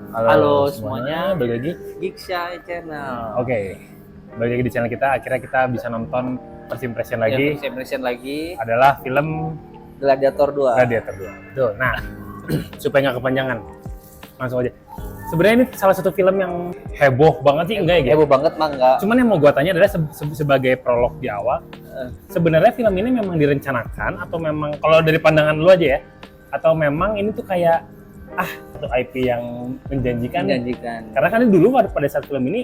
Halo semuanya, balik lagi. Giksha Channel. Oke, balik lagi di channel kita. Akhirnya kita bisa nonton first impression lagi. First impression lagi adalah film Gladiator 2. Gladiator 2. Betul. Nah, supaya nggak kepanjangan, langsung aja. Sebenarnya ini salah satu film yang heboh banget sih, enggak ya? Heboh banget mah enggak. Cuman yang mau gua tanya adalah sebagai prolog di awal, sebenarnya film ini memang direncanakan atau memang kalau dari pandangan lu aja ya, atau memang ini tuh kayak satu IP yang menjanjikan. Karena kan ini dulu pada saat film ini,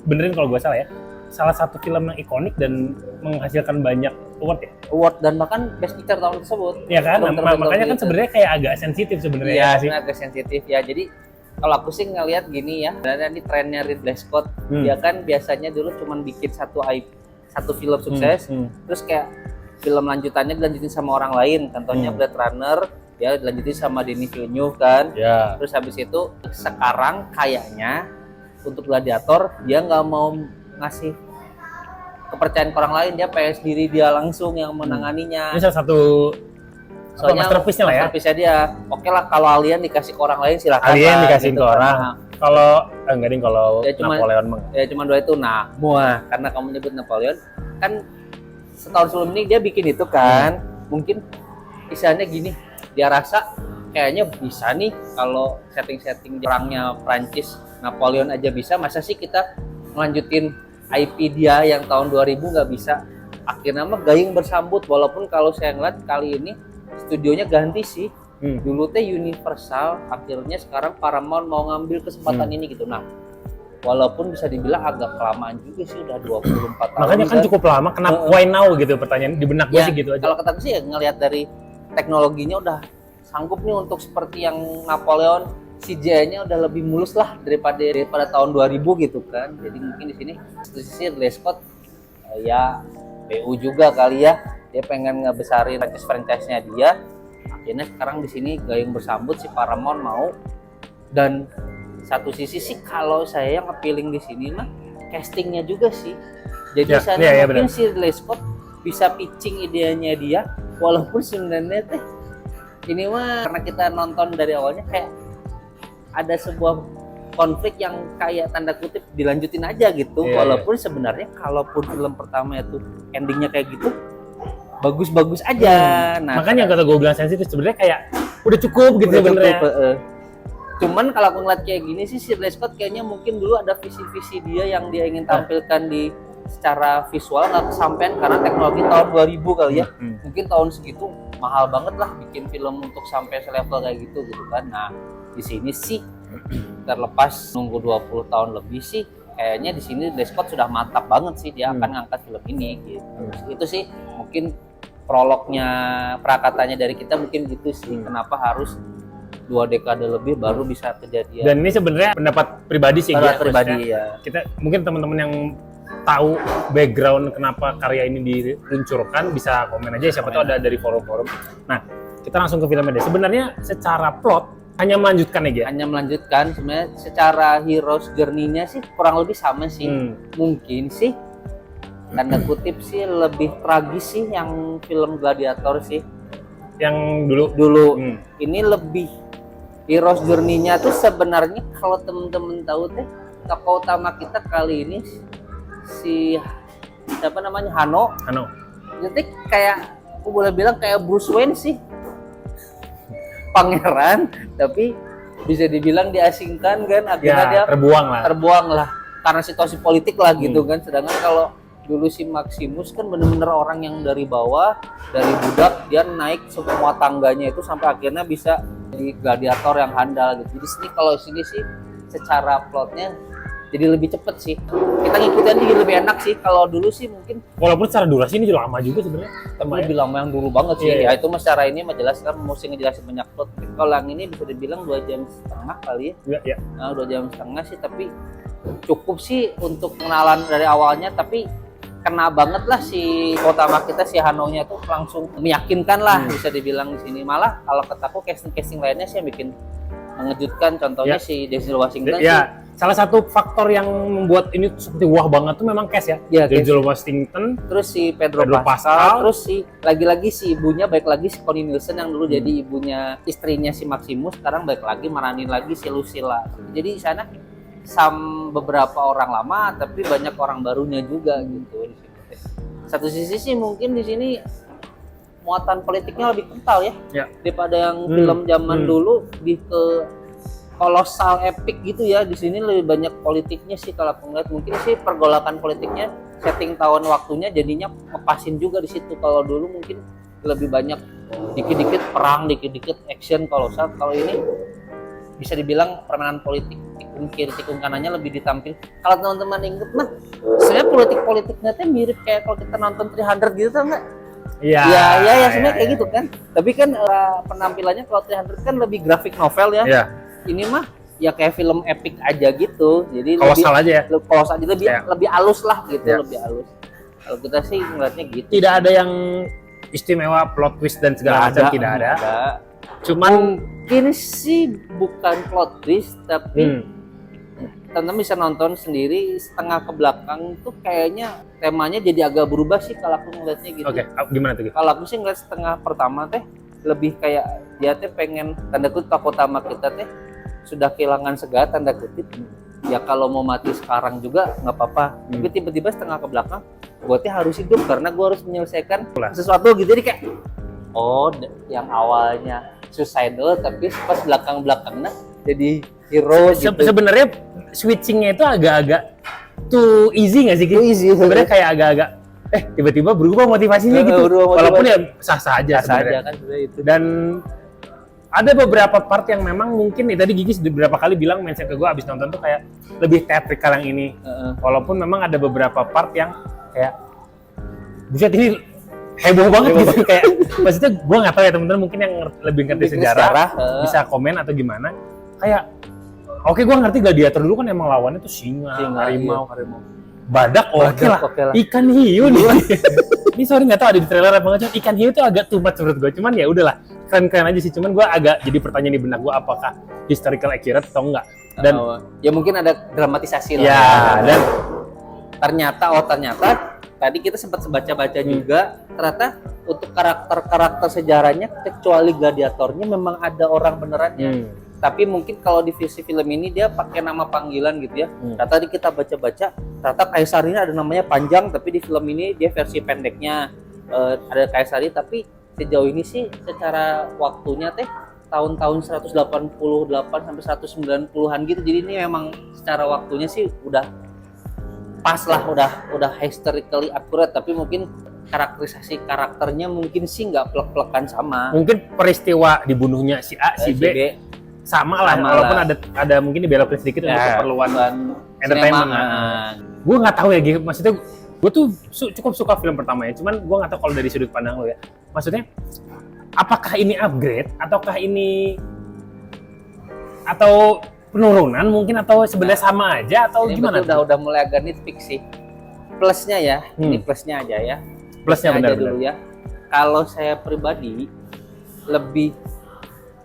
benerin kalau gue salah ya, salah satu film yang ikonik dan menghasilkan banyak award ya. Award dan bahkan Best Picture tahun tersebut. Iya kan, makanya kan sebenarnya kayak agak sensitif sebenarnya. Iya, sebenarnya agak sensitif ya. Jadi kalau aku sih ngelihat gini ya, dan ini trennya Ridley Scott, dia kan biasanya dulu cuma bikin satu film sukses, terus kayak film lanjutannya dilanjutin sama orang lain. Contohnya Blade Runner, ya dilanjutin sama Denis Villeneuve kan. Ya. Terus habis itu sekarang kayaknya untuk Gladiator dia nggak mau ngasih kepercayaan ke orang lain, dia pengen sendiri dia langsung yang menanganinya. Ini salah satu masterpiece-nya lah ya. Masterpiece-nya dia. Oke lah kalau Alien dikasih ke orang lain silakan. Alien dikasih gitu ke orang. Kalau enggak ding kalau ya, Napoleon mah. Ya cuma dua itu. Nah, karena kamu nyebut Napoleon kan setahun sebelum ini dia bikin itu kan. Mungkin istilahnya gini, dia rasa kayaknya bisa nih kalau setting perangnya Prancis Napoleon aja bisa, masa sih kita ngelanjutin IP dia yang tahun 2000 nggak bisa. Akhirnya mah gayung bersambut, walaupun kalau saya ngeliat kali ini studionya ganti sih. Dulu teh Universal, akhirnya sekarang Paramount mau ngambil kesempatan ini gitu. Nah, walaupun bisa dibilang agak kelamaan juga sih, udah 24 tahun. Makanya kan cukup lama, kenapa why now gitu pertanyaan di benak gue sih gitu aja. Kalau kataku sih ya ngelihat dari teknologinya udah sanggup nih untuk seperti yang Napoleon, CGI-nya udah lebih mulus lah daripada tahun 2000 gitu kan. Jadi mungkin di sini satu sisi Ridley Scott ya PU juga kali ya, dia pengen ngebesarin franchise-nya dia. Akhirnya sekarang di sini gayung bersambut si Paramount mau. Dan satu sisi sih kalau saya yang nge-feeling di sini mah castingnya juga sih. Jadi mungkin si Ridley Scott bisa pitching idenya dia, walaupun sebenarnya teh ini mah karena kita nonton dari awalnya kayak ada sebuah konflik yang kayak tanda kutip dilanjutin aja gitu. Walaupun sebenarnya kalaupun film pertama itu endingnya kayak gitu bagus-bagus aja. Nah, makanya kata gue bilang sensitif, sebenarnya kayak udah cukup gitu sebenarnya. Cuman kalau aku ngeliat kayak gini sih si Ridley Scott kayaknya mungkin dulu ada visi-visi dia yang dia ingin tampilkan di secara visual nggak kesampaian karena teknologi tahun 2000 kali ya. Mungkin tahun segitu mahal banget lah bikin film untuk sampai selevel kayak gitu kan. Nah, di sini sih terlepas nunggu 20 tahun lebih sih kayaknya di sini Ridley Scott sudah mantap banget sih dia akan ngangkat film ini gitu. Itu sih mungkin prolognya, prakatanya dari kita mungkin gitu sih. Kenapa harus 2 dekade lebih baru bisa kejadian. Dan ini sebenarnya pendapat pribadi sih, pribadi ya. Kita mungkin teman-teman yang tahu background kenapa karya ini diluncurkan bisa komen aja, siapa tahu ada dari forum-forum. Nah, kita langsung ke filmnya deh. Sebenarnya secara plot hanya melanjutkan aja. Hanya melanjutkan, sebenarnya secara hero's journey-nya sih kurang lebih sama sih. Mungkin sih tanda kutip sih lebih tragis sih yang film Gladiator sih. Yang dulu. Ini lebih hero's journey-nya tuh sebenarnya kalau temen-temen tahu teh tokoh utama kita kali ini si siapa namanya Hano. Jadi kayak aku boleh bilang kayak Bruce Wayne sih, pangeran tapi bisa dibilang diasingkan kan, akhirnya dia terbuang lah karena situasi politik lah gitu kan. Sedangkan kalau dulu si Maximus kan bener-bener orang yang dari bawah, dari budak dia naik semua tangganya itu sampai akhirnya bisa di gladiator yang handal gitu. Jadi sini kalau sini sih secara plotnya jadi lebih cepet sih, kita ngikutin jadi lebih enak sih. Kalau dulu sih mungkin walaupun secara durasi ini lama juga sebenarnya, lebih lama yang dulu banget sih. Ya itu mas secara ini mah jelas kan mesti ngejelasin banyak plot. Kalau yang ini bisa dibilang 2 jam setengah kali ya. Nah, 2 jam setengah sih, tapi cukup sih untuk pengenalan dari awalnya. Tapi kena banget lah si utama kita si Hano-nya tuh langsung meyakinkan lah bisa dibilang di sini. Malah kalau kataku casting lainnya sih yang bikin mengejutkan, contohnya si Denzel Washington sih salah satu faktor yang membuat ini seperti wah banget tuh memang cast ya. Iya, Denzel Washington, terus si Pedro Pascal, Pascal, terus si lagi-lagi si ibunya baik lagi si Connie Nielsen yang dulu jadi ibunya istrinya si Maximus, sekarang baik lagi meranin lagi si Lucilla. Jadi di sana beberapa orang lama tapi banyak orang barunya juga gitu di sini. Satu sisi sih mungkin di sini muatan politiknya lebih kental ya, daripada yang film zaman dulu lebih ke kolosal epic gitu ya. Di sini lebih banyak politiknya sih kalau aku ngeliat, mungkin sih pergolakan politiknya setting tahun waktunya jadinya ngepasin juga di situ. Kalau dulu mungkin lebih banyak dikit-dikit perang, dikit-dikit action kolosal. Kalau ini bisa dibilang permainan politik tikung kiri tikung kanannya lebih ditampil. Kalau teman-teman inget mah sebenarnya politik-politiknya tuh mirip kayak kalau kita nonton 300 gitu tuh enggak? Iya, sebenarnya kayak gitu kan. Tapi kan penampilannya kalau 300 kan lebih grafik novel ya. Iya. Ini mah ya kayak film epic aja gitu. Jadi kolosal aja ya. Kolosal aja lebih halus lah gitu, lebih halus. Kalau kita sih ngeliatnya gitu. Tidak ada yang istimewa plot twist dan segala macam, tidak ada. Cuman mungkin sih bukan plot twist tapi teman-teman bisa nonton sendiri setengah ke belakang tuh kayaknya temanya jadi agak berubah sih kalau aku ngeliatnya gitu. Oke, gimana tuh? Kalau aku sih ngeliat setengah pertama teh lebih kayak dia teh pengen tanda kutip tokoh utama kita teh sudah kehilangan segala tanda kutip. Ya kalau mau mati sekarang juga nggak apa-apa. Tapi tiba-tiba setengah ke belakang, gue teh harus hidup karena gue harus menyelesaikan sesuatu gitu. Jadi kayak yang awalnya suicidal tapi pas belakang-belakangnya jadi hero gitu. Sebenarnya switchingnya itu agak-agak too easy nggak sih? Too easy. Sebenarnya kayak agak-agak tiba-tiba berubah motivasinya gitu. Walaupun ya sah-sah aja sebenarnya. Kan, itu. Dan ada beberapa part yang memang mungkin nih tadi Gigi beberapa kali bilang mention ke gue abis nonton tuh kayak lebih theatrical yang ini. Walaupun memang ada beberapa part yang kayak buset ini heboh banget gitu kayak maksudnya gue nggak tahu ya teman-teman mungkin yang lebih ngerti sejarah bisa komen atau gimana. Kayak oke, gue ngerti gladiator dulu kan emang lawannya tuh singa harimau. Badak oke lah. Ikan hiu nih. Ini sorry nggak tahu ada di trailer apa nggak, ikan hiu tuh agak too much menurut gue. Cuman ya udahlah, keren-keren aja sih. Cuman gue agak jadi pertanyaan di benak gue apakah historical accurate atau enggak. Dan ya mungkin ada dramatisasi lah. Ya, dan ternyata tadi kita sempat baca-baca juga ternyata untuk karakter-karakter sejarahnya kecuali gladiatornya memang ada orang benerannya. Tapi mungkin kalau di visi film ini dia pakai nama panggilan gitu ya. Tadi kita baca-baca, ternyata Kaisari ini ada namanya panjang, tapi di film ini dia versi pendeknya ada Kaisari. Tapi sejauh ini sih secara waktunya tahun-tahun 188 sampai 190-an gitu. Jadi ini memang secara waktunya sih udah pas lah, udah historically accurate. Tapi mungkin karakterisasi karakternya mungkin sih nggak plek-plekan sama. Mungkin peristiwa dibunuhnya si A, si B sama lah, walaupun ada mungkin dibelokkan sedikit untuk keperluan entertainment. Gue nggak tahu ya, maksudnya gue tuh cukup suka film pertama ya, cuman gue nggak tahu kalau dari sudut pandang lo ya. Maksudnya, apakah ini upgrade ataukah ini atau penurunan mungkin atau sebenarnya sama aja atau gimana? Udah mulai agak nitpick sih. Plusnya ya, ini plusnya aja ya. Plusnya benar dulu ya. Kalau saya pribadi lebih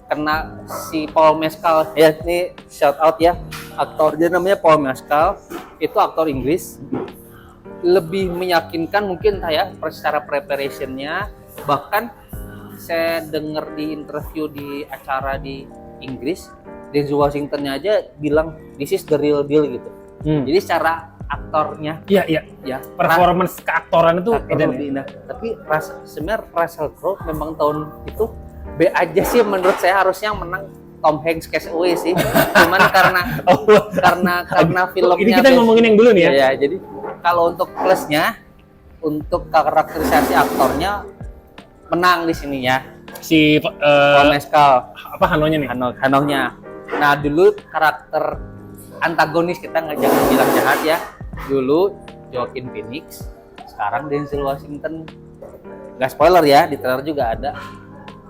kena si Paul Mescal ya, ini shout out ya, aktor dia namanya Paul Mescal, itu aktor Inggris, lebih meyakinkan mungkin saya secara preparationnya. Bahkan saya dengar di interview di acara di Inggris, Denzel Washingtonnya aja bilang this is the real deal gitu. Jadi secara aktornya ya performance keaktoran itu tapi sebenarnya Russell Crowe memang tahun itu B aja sih menurut saya, harusnya menang Tom Hanks Cast Away sih. Cuman karena filmnya ini kita ngomongin yang dulu nih ya. Ya, jadi kalau untuk plusnya, untuk karakterisasi aktornya menang di sini ya. Si Paul Mescal apa Hanonya nih? Hanonya. Nah, dulu karakter antagonis kita nggak jangan bilang jahat ya. Dulu Joaquin Phoenix, sekarang Denzel Washington. Nggak spoiler ya, di trailer juga ada.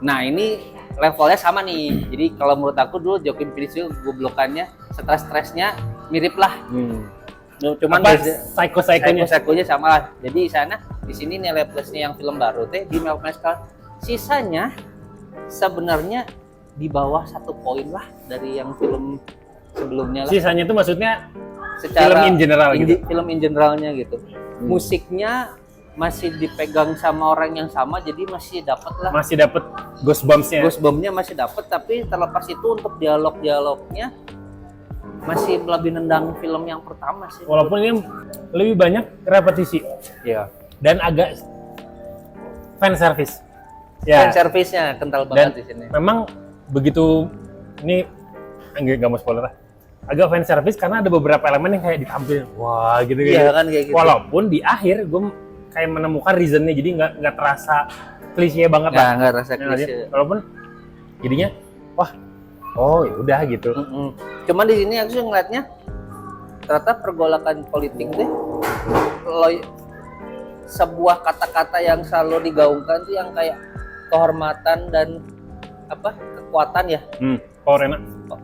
Nah, ini levelnya sama nih. Jadi kalau menurut aku dulu Joaquin Phoenix itu goblokannya, stres-stresnya mirip lah. Cuman psycho-psychonya sama lah. Jadi di sini nilai plusnya yang film baru di Paul Mescal. Sisanya sebenarnya di bawah 1 poin lah dari yang film sebelumnya lah. Sisanya itu maksudnya Secara film in general gitu. film in generalnya gitu. Musiknya masih dipegang sama orang yang sama, jadi masih dapat lah. Masih dapat goosebumps-nya. Goosebumps-nya masih dapat, tapi terlepas itu untuk dialog-dialognya masih lebih nendang film yang pertama sih. Walaupun ini lebih banyak repetisi Iya. dan agak fan service. Fan service-nya kental Dan banget di sini. memang begitu ini nggak mau spoiler lah. Agak fan service karena ada beberapa elemen yang kayak ditampilin. Wah, gitu Iya kan kayak gitu. Walaupun di akhir gue kayak menemukan reasonnya, jadi nggak terasa klise banget lah. Nggak rasa Ya, klise. walaupun jadinya wah, oh ya udah gitu. Cuman di sini aku sih ngeliatnya ternyata pergolakan politik deh, sebuah kata-kata yang selalu digaungkan tuh yang kayak kehormatan dan apa kekuatan ya, Power enak.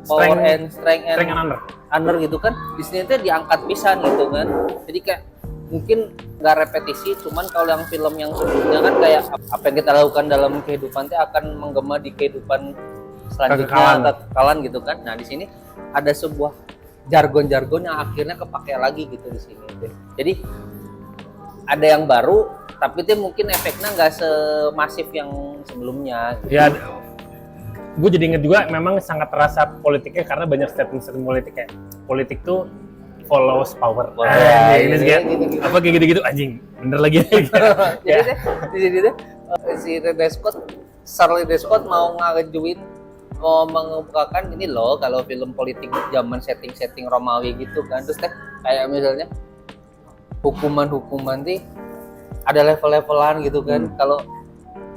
power and strength Strength and and honor. honor gitu kan. Di sini tuh diangkat pisan gitu kan. Jadi kayak mungkin nggak repetisi, cuman kalau yang film yang sebelumnya kan kayak apa yang kita lakukan dalam kehidupan itu akan menggema di kehidupan selanjutnya, kekekalan gitu kan. Nah di sini ada sebuah jargon-jargon yang akhirnya kepakai lagi gitu di sini. Jadi ada yang baru, tapi itu mungkin efeknya nggak semasif yang sebelumnya. Gitu. Ya, gue jadi inget juga memang sangat terasa politiknya karena banyak statement-statement politik kayak politik tuh follows power. Gitu. Apa kayak gitu-gitu anjing. Bener lagi. Jadi deh si Ridley Scott, Sir Ridley Scott mau mengemukakan ini loh kalau film politik zaman setting Romawi gitu kan. Terus kayak misalnya hukuman nih ada level-levelan gitu kan. Kalau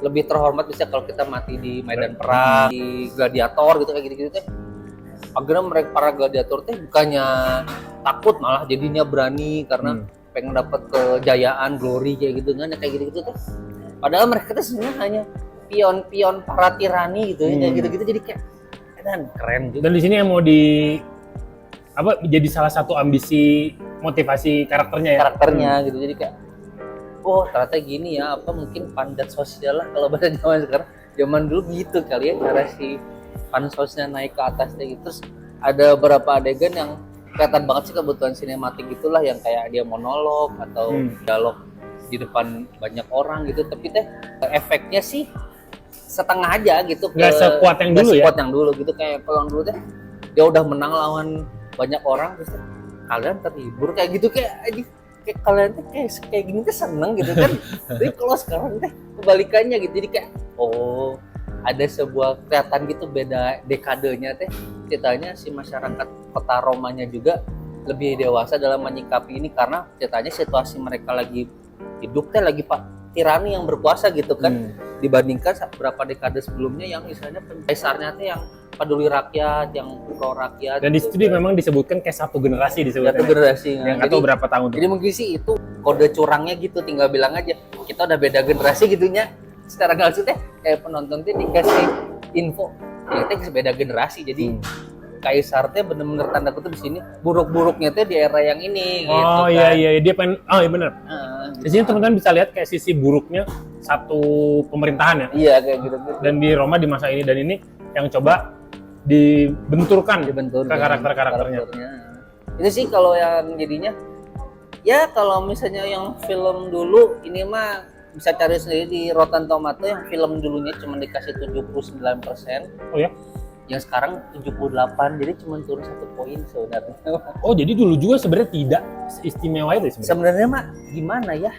lebih terhormat bisa kalau kita mati di medan perang, di gladiator gitu kayak gitu-gitu teh. Akhirnya mereka para gladiator teh bukannya takut malah jadinya berani karena pengen dapat kejayaan, glory kayak gitu kan, kayak gitu-gitu teh. Padahal mereka tuh sebenarnya hanya pion-pion para tirani gitu kayak gitu-gitu, jadi kayak keren juga. Dan di sini yang mau jadi salah satu ambisi motivasi karakternya gitu. Jadi kayak oh ternyata gini ya, apa mungkin pandat sosial lah kalau bahasa zaman sekarang. Zaman dulu gitu kali ya cara si pansosnya naik ke atas gitu. Terus ada beberapa adegan yang kelihatan banget sih kebutuhan sinematik gitulah, yang kayak dia monolog atau dialog di depan banyak orang gitu, tapi efeknya sih setengah aja gitu, nggak sekuat yang dulu ya. Sekuat yang dulu gitu, kayak kalau dulu dia udah menang lawan banyak orang terus kalian terhibur kayak gitu, kayak kalian kayak gini seneng gitu kan. Tapi kalau sekarang kebalikannya gitu, jadi kayak oh ada sebuah kelihatan gitu beda dekadenya ceritanya si masyarakat kota Romanya juga lebih dewasa dalam menyikapi ini karena ceritanya situasi mereka lagi hidup lagi tirani yang berkuasa gitu kan, dibandingkan beberapa dekade sebelumnya yang misalnya kaisarnya yang peduli rakyat, yang pro rakyat. Dan di situ memang disebutkan kayak satu generasi disebutkan. Satu generasi. Yang atau berapa tahun. Jadi mungkin sih itu kode curangnya gitu, tinggal bilang aja kita udah beda generasi gitunya. Secara nggak langsung kayak penonton dikasih info ya beda generasi, jadi kaisar bener-bener tanda kutip di sini buruk-buruknya di era yang ini. Oh gitu, iya kan. iya dia pengen iya benar. Di sini teman-teman bisa lihat kayak sisi buruknya satu pemerintahan ya. Iya kayak gitu. Dan di Roma di masa ini, dan ini yang coba dibenturkan ke karakter-karakternya. Itu sih kalau yang jadinya ya kalau misalnya yang film dulu ini mah bisa cari sendiri di Rotten Tomato, yang film dulunya cuma dikasih 79%. Oh ya? Yang sekarang 78, jadi cuma turun 1 poin sebenarnya. Oh jadi dulu juga sebenarnya tidak istimewa itu sebenarnya. Sebenarnya mah gimana ya?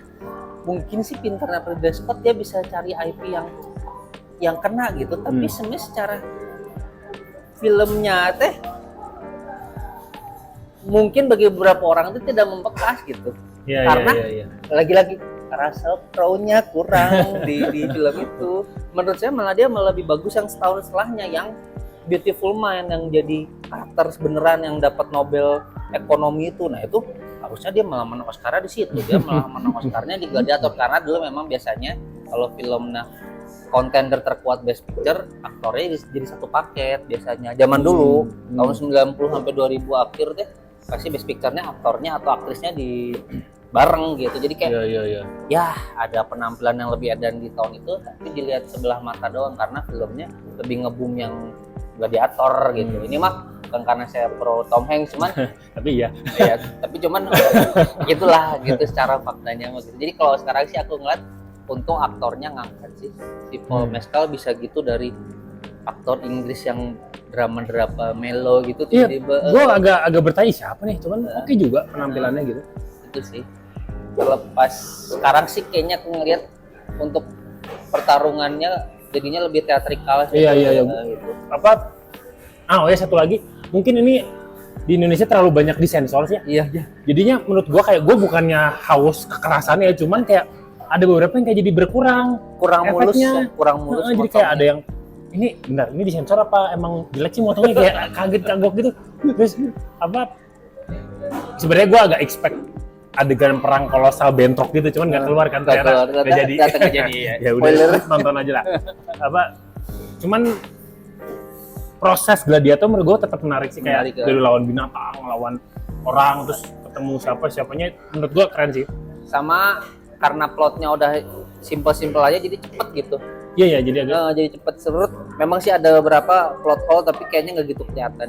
Mungkin sih pintarnya Ridley Scott dia bisa cari IP yang kena gitu, tapi sebenarnya secara filmnya mungkin bagi beberapa orang itu tidak membekas gitu. Ya, karena ya. Lagi-lagi Russell Crowe-nya kurang di film itu. Menurut saya malah dia lebih bagus yang setahun setelahnya, yang Beautiful Mind, yang jadi karakter beneran yang dapat Nobel ekonomi itu. Nah itu harusnya dia malah menang Oscar di situ. Dia malah menang Oscar-nya di Gladiator, karena dulu memang biasanya kalau film contender terkuat Best Picture, aktornya jadi satu paket biasanya. Zaman dulu tahun 90 sampai 2000 akhir pasti Best Picture-nya aktornya atau aktrisnya di bareng gitu. Jadi kayak ya ada penampilan yang lebih edan di tahun itu, tapi dilihat sebelah mata doang karena filmnya lebih ngebum yang Gladiator gitu. Ini mah bukan karena saya pro Tom Hanks, cuman Tapi iya. ya, tapi cuman gitulah gitu secara faktanya gitu. Jadi kalau sekarang sih aku ngeliat untung aktornya ngangkat sih, si Paul Mescal bisa gitu dari aktor Inggris yang drama melo gitu Iya, tiba-tiba gue agak bertanya siapa nih, cuman oke juga penampilannya gitu. itu sih. Terlepas sekarang sih kayaknya aku ngeliat untuk pertarungannya jadinya lebih teatrikal sih. Iya. Gitu. Apa? Oh ya, satu lagi, mungkin ini di Indonesia terlalu banyak disensor sih. Iya. Jadinya menurut gue kayak gue bukannya haus kekerasannya, cuman kayak ada beberapa yang kayak jadi berkurang. Kurang mulus efeknya. ya, kurang mulus. Jadi kayak ada yang ini benar, ini disensor apa emang jelek sih motongnya, kayak kaget kagok gitu. Terus apa? Sebenarnya gue agak expect adegan perang kolosal bentrok gitu, cuman nggak keluar kan, ternyata nggak jadi. Nggak jadi ya. Ya udah, nonton aja lah. Apa? Cuman proses Gladiator menurut gue tetap menarik sih, kayak Menarik, ya. dari lawan binatang, lawan orang, terus ketemu siapanya, menurut gue keren sih. Sama karena plotnya udah simpel-simpel aja jadi cepet gitu. Iya jadi agak. Jadi cepet serut. Memang sih ada beberapa plot hole tapi kayaknya nggak gitu kelihatan.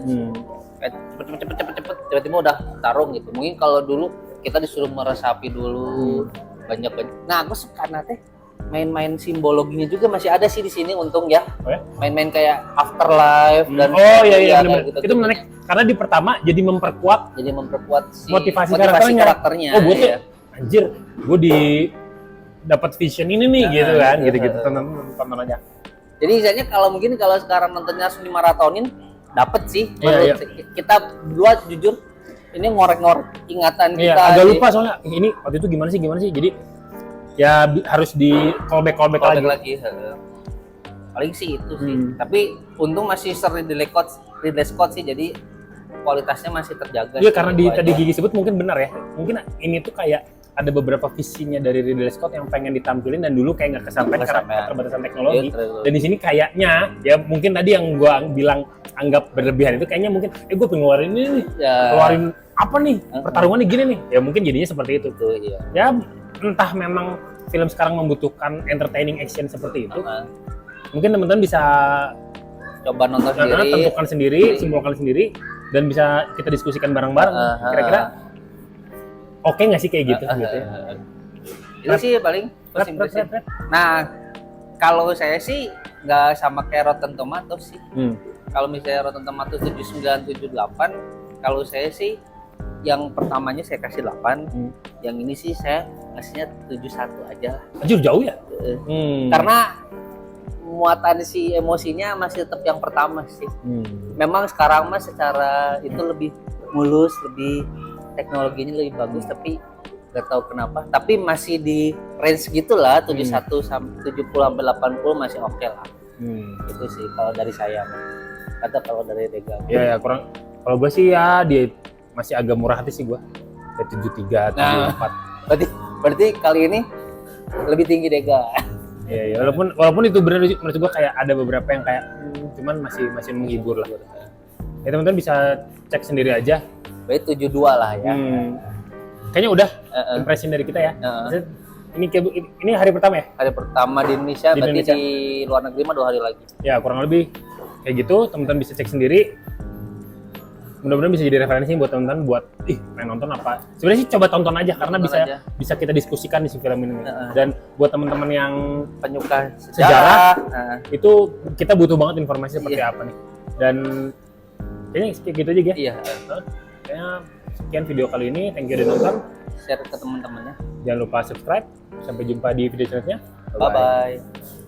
Kayak cepet tiba-tiba udah tarung gitu. Mungkin kalau dulu kita disuruh meresapi dulu banyak. Nah aku suka nate main-main simbologinya juga masih ada sih di sini untung ya. Oh ya? Main-main kayak afterlife dan iya benar. gitu, Itu menarik karena di pertama jadi memperkuat si motivasi karakternya. Oh gue tuh Iya. anjir, gue dapat vision ini nih gitu kan, gitu-gitu tonton aja. Jadi misalnya kalau sekarang nontonnya langsung dimaratonin dapet sih. Iya. Kita berdua jujur ini ngorek-ngorek ingatan Iya, kita. agak lupa soalnya ini waktu itu gimana sih. Jadi ya harus di callback lagi. Paling sih itu sih. Tapi untung masih Sir Ridley Scott sih, jadi kualitasnya masih terjaga. Iya, karena tadi Gigi sebut mungkin benar ya. Mungkin ini tuh kayak ada beberapa visinya dari Ridley Scott yang pengen ditampilin dan dulu kayak nggak kesampaian karena keterbatasan teknologi. Dan di sini kayaknya ya mungkin tadi yang gua bilang anggap berlebihan itu kayaknya mungkin gue pengen ngeluarin ini nih. Keluarin apa nih? Pertarungannya gini nih. Ya mungkin jadinya seperti itu. Iya. Ya entah memang film sekarang membutuhkan entertaining action seperti itu. Mungkin teman-teman bisa coba nonton sendiri, tentukan sendiri, simpulkan sendiri, dan bisa kita diskusikan bareng-bareng. Kira-kira oke nggak sih kayak gitu? Gitu ya. Itu sih paling first impression. Nah, kalau saya sih nggak sama kayak Rotten Tomatoes sih. Kalau misalnya Rotten Tomatoes 79, 78, kalau saya sih yang pertamanya saya kasih 8, yang ini sih saya kasihnya 71 aja lah. Anjir, jauh ya? Karena muatan si emosinya masih tetap yang pertama sih. Memang sekarang mah secara itu lebih mulus, lebih teknologinya lebih bagus, tapi nggak tahu kenapa. Tapi masih di range gitulah 71 sampai 70 sampai 80 masih oke lah. Itu sih kalau dari saya. Atau kalau dari Rega. Ya kurang. Kalau gue sih ya dia masih agak murah hati sih gue. Ya 73, 74. Berarti kali ini lebih tinggi Rega. Iya, walaupun itu benar menurut gue kayak ada beberapa yang kayak cuman masih menghibur lah. Ya teman-teman bisa cek sendiri aja. Berarti 72 lah ya. Kayaknya udah impression dari kita ya. Ini hari pertama ya? Hari pertama di Indonesia, berarti di luar negeri mah 2 hari lagi. Ya kurang lebih kayak gitu, teman-teman bisa cek sendiri. Mudah-mudahan bisa jadi referensi buat teman-teman buat pengen nonton apa. Sebenarnya sih coba tonton aja karena bisa kita diskusikan di film ini. Dan buat teman-teman yang penyuka sejarah itu kita butuh banget informasi seperti apa nih. Dan kayaknya kayak gitu aja ya. Iya. Kayaknya sekian video kali ini. Thank you udah nonton. Share ke teman-temannya. Jangan lupa subscribe. Sampai jumpa di video selanjutnya. Bye-bye.